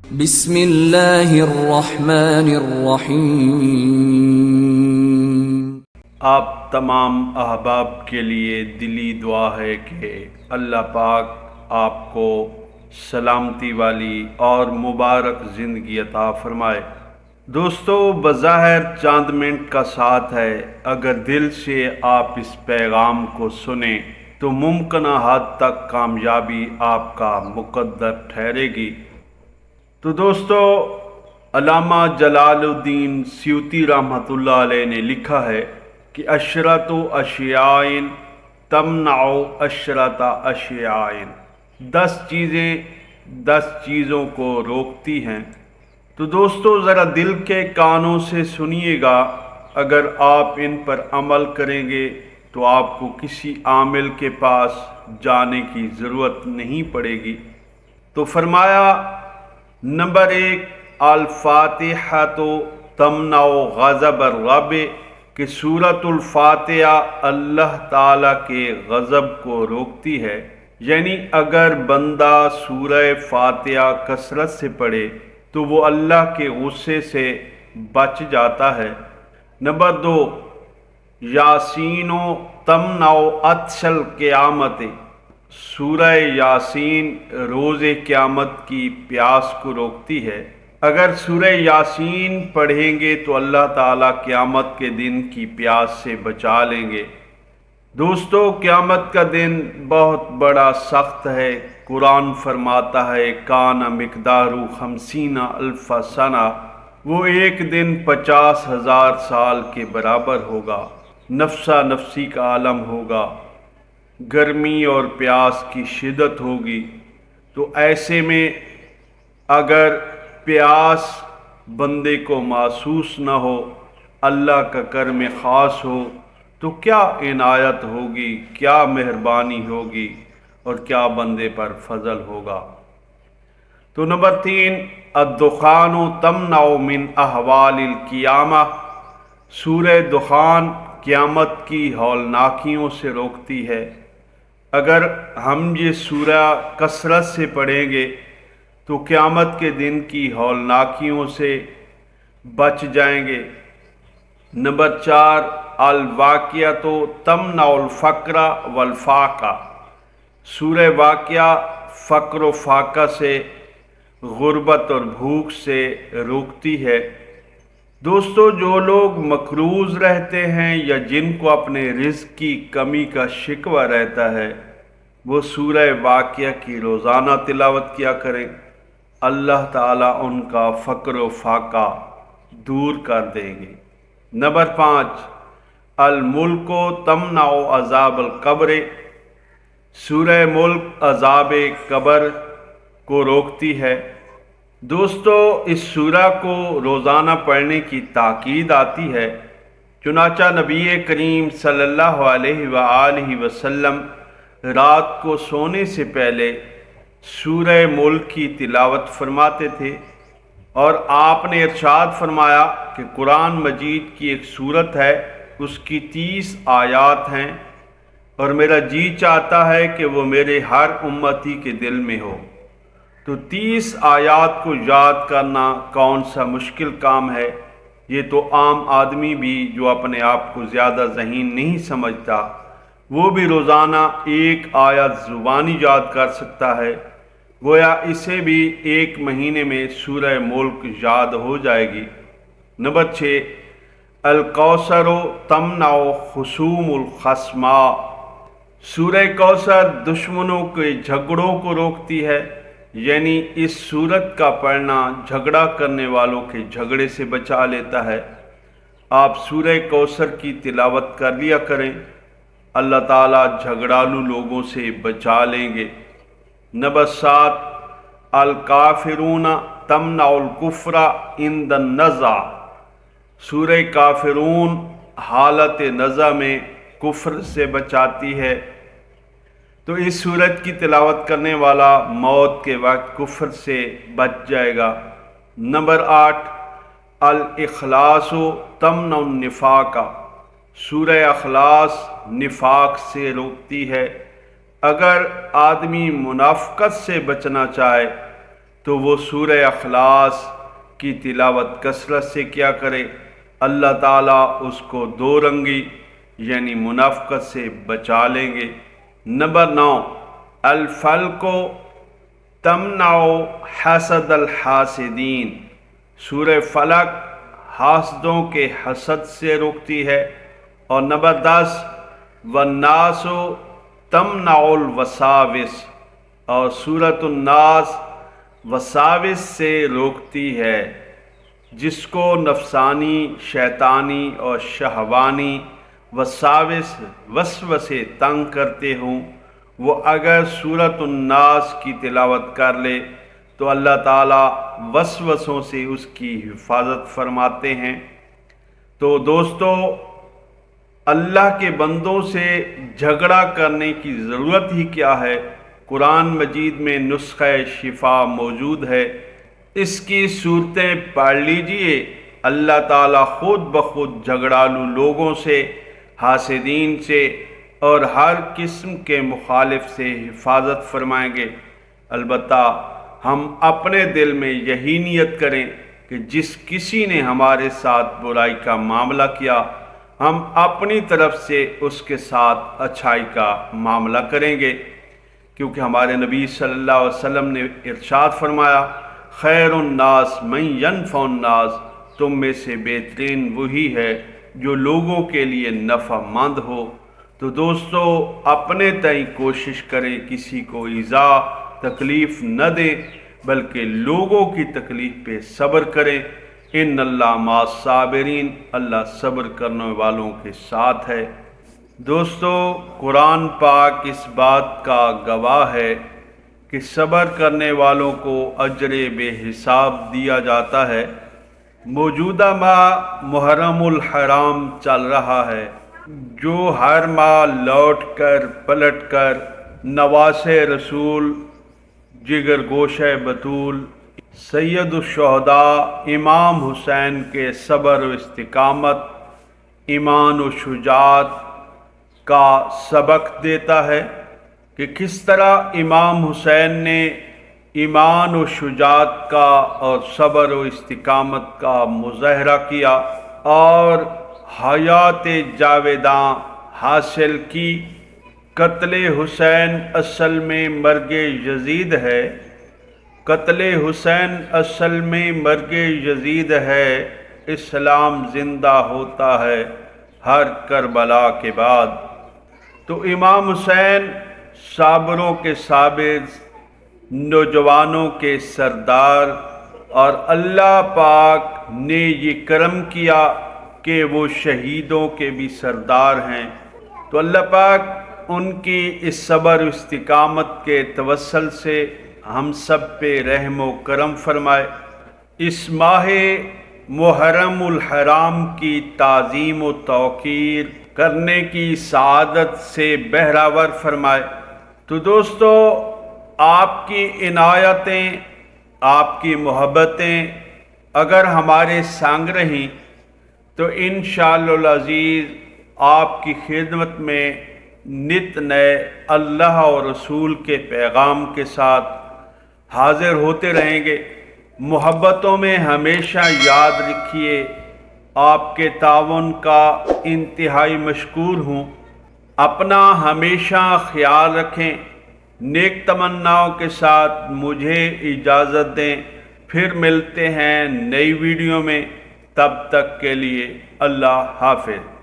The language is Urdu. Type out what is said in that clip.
بسم اللہ الرحمن الرحیم۔ آپ تمام احباب کے لیے دلی دعا ہے کہ اللہ پاک آپ کو سلامتی والی اور مبارک زندگی عطا فرمائے۔ دوستو، بظاہر چاند منٹ کا ساتھ ہے، اگر دل سے آپ اس پیغام کو سنیں تو ممکنہ حد تک کامیابی آپ کا مقدر ٹھہرے گی۔ تو دوستو، علامہ جلال الدین سیوطی رحمۃ اللہ علیہ نے لکھا ہے کہ عشرۃ اشیاء تمنع عشرۃ اشیاء، 10 چیزوں کو روکتی ہیں۔ تو دوستو، ذرا دل کے کانوں سے سنیے گا، اگر آپ ان پر عمل کریں گے تو آپ کو کسی عامل کے پاس جانے کی ضرورت نہیں پڑے گی۔ تو فرمایا، نمبر 1، الفاتحۃ تمنع غضب الرب، کہ سورۃ الفاتحہ اللہ تعالیٰ کے غضب کو روکتی ہے، یعنی اگر بندہ سورہ فاتحہ کثرت سے پڑھے تو وہ اللہ کے غصے سے بچ جاتا ہے۔ نمبر 2، یاسین تمنع عطش القیامت، سورہ یاسین روز قیامت کی پیاس کو روکتی ہے۔ اگر سورہ یاسین پڑھیں گے تو اللہ تعالیٰ قیامت کے دن کی پیاس سے بچا لیں گے۔ دوستو، قیامت کا دن بہت بڑا سخت ہے۔ قرآن فرماتا ہے، کان مقدار 50 الف سنہ، وہ ایک دن 50,000 سال کے برابر ہوگا۔ نفسا نفسی کا عالم ہوگا، گرمی اور پیاس کی شدت ہوگی۔ تو ایسے میں اگر پیاس بندے کو محسوس نہ ہو، اللہ کا کرم خاص ہو، تو کیا عنایت ہوگی، کیا مہربانی ہوگی اور کیا بندے پر فضل ہوگا۔ تو نمبر 3، الدخان تمنع من احوال القیامہ، سورہ دخان قیامت کی ہولناکیوں سے روکتی ہے۔ اگر ہم یہ سورہ کثرت سے پڑھیں گے تو قیامت کے دن کی ہولناکیوں سے بچ جائیں گے۔ نمبر 4، الواقعۃ تمنع الفقر والفاقہ، سورہ واقعہ فقر و فاقہ سے، غربت اور بھوک سے روکتی ہے۔ دوستو، جو لوگ مقروض رہتے ہیں یا جن کو اپنے رزق کی کمی کا شکوہ رہتا ہے، وہ سورہ واقعہ کی روزانہ تلاوت کیا کریں، اللہ تعالیٰ ان کا فقر و فاقہ دور کر دیں گے۔ نمبر 5، الملک تمنع عذاب القبر، سورہ ملک عذاب قبر کو روکتی ہے۔ دوستو، اس سورہ کو روزانہ پڑھنے کی تاکید آتی ہے، چنانچہ نبی کریم صلی اللہ علیہ وآلہ وسلم رات کو سونے سے پہلے سورہ ملک کی تلاوت فرماتے تھے، اور آپ نے ارشاد فرمایا کہ قرآن مجید کی ایک سورت ہے، اس کی 30 آیات ہیں، اور میرا جی چاہتا ہے کہ وہ میرے ہر امتی کے دل میں ہو۔ تو 30 آیات کو یاد کرنا کون سا مشکل کام ہے؟ یہ تو عام آدمی بھی جو اپنے آپ کو زیادہ ذہین نہیں سمجھتا، وہ بھی روزانہ ایک آیت زبانی یاد کر سکتا ہے، گویا اسے بھی 1 مہینے میں سورہ ملک یاد ہو جائے گی۔ نمبر 6، الکوثر تمنع خصوم الخصماء، سورہ کوثر دشمنوں کے جھگڑوں کو روکتی ہے، یعنی اس سورت کا پڑھنا جھگڑا کرنے والوں کے جھگڑے سے بچا لیتا ہے۔ آپ سورہ کوثر کی تلاوت کر لیا کریں، اللہ تعالیٰ جھگڑالو لوگوں سے بچا لیں گے۔ نمبر 7، الکافرون تمنع الکفر عند النزع، سورہ کافرون حالت نزع میں کفر سے بچاتی ہے۔ تو اس سورت کی تلاوت کرنے والا موت کے وقت کفر سے بچ جائے گا۔ نمبر 8، الاخلاص تمنع النفاق، سورہ اخلاص نفاق سے روکتی ہے۔ اگر آدمی منافقت سے بچنا چاہے تو وہ سورہ اخلاص کی تلاوت کثرت سے کیا کرے، اللہ تعالیٰ اس کو دو رنگی یعنی منافقت سے بچا لیں گے۔ نمبر 9، الفلق تمنع حسد الحاسدین، سورہ فلق حاسدوں کے حسد سے روکتی ہے۔ اور نمبر 10، والناس تمنع الوساوس، اور سورۃ الناس وساوس سے روکتی ہے۔ جس کو نفسانی، شیطانی اور شہوانی وساوس وسوسے تنگ کرتے ہوں، وہ اگر سورۃ الناس کی تلاوت کر لے تو اللہ تعالیٰ وسوسوں سے اس کی حفاظت فرماتے ہیں۔ تو دوستو، اللہ کے بندوں سے جھگڑا کرنے کی ضرورت ہی کیا ہے؟ قرآن مجید میں نسخہ شفا موجود ہے، اس کی صورتیں پڑھ لیجئے، اللہ تعالیٰ خود بخود جھگڑالو لوگوں سے، حاسدین سے اور ہر قسم کے مخالف سے حفاظت فرمائیں گے۔ البتہ ہم اپنے دل میں یہی نیت کریں کہ جس کسی نے ہمارے ساتھ برائی کا معاملہ کیا، ہم اپنی طرف سے اس کے ساتھ اچھائی کا معاملہ کریں گے، کیونکہ ہمارے نبی صلی اللہ علیہ وسلم نے ارشاد فرمایا، خیر الناس من ینفع الناس، تم میں سے بہترین وہی ہے جو لوگوں کے لیے نفع مند ہو۔ تو دوستو، اپنے تئیں کوشش کریں کسی کو ایذا تکلیف نہ دیں، بلکہ لوگوں کی تکلیف پہ صبر کریں۔ ان اللہ مع الصابرین، اللہ صبر کرنے والوں کے ساتھ ہے۔ دوستو، قرآن پاک اس بات کا گواہ ہے کہ صبر کرنے والوں کو اجر بے حساب دیا جاتا ہے۔ موجودہ ماہ محرم الحرام چل رہا ہے، جو ہر ماہ لوٹ کر پلٹ کر نواسے رسول، جگر گوشہ بطول، سید الشہداء امام حسین کے صبر و استقامت، ایمان و شجاعت کا سبق دیتا ہے کہ کس طرح امام حسین نے ایمان و شجاعت کا اور صبر و استقامت کا مظاہرہ کیا اور حیات جاویداں حاصل کی۔ قتل حسین اصل میں مرگ یزید ہے، قتل حسین اصل میں مرگ یزید ہے، اسلام زندہ ہوتا ہے ہر کربلا کے بعد۔ تو امام حسین صابروں کے صابر، نوجوانوں کے سردار، اور اللہ پاک نے یہ کرم کیا کہ وہ شہیدوں کے بھی سردار ہیں۔ تو اللہ پاک ان کی اس صبر و استقامت کے توسل سے ہم سب پہ رحم و کرم فرمائے۔ اس ماہ محرم الحرام کی تعظیم و توقیر کرنے کی سعادت سے بہراور فرمائے۔ تو دوستو، آپ کی عنایتیں، آپ کی محبتیں اگر ہمارے سانگ رہیں تو انشاءاللہ العزیز آپ کی خدمت میں نت نئے اللہ اور رسول کے پیغام کے ساتھ حاضر ہوتے رہیں گے۔ محبتوں میں ہمیشہ یاد رکھیے، آپ کے تعاون کا انتہائی مشکور ہوں۔ اپنا ہمیشہ خیال رکھیں۔ نیک تمناؤں کے ساتھ مجھے اجازت دیں، پھر ملتے ہیں نئی ویڈیو میں، تب تک کے لیے اللہ حافظ۔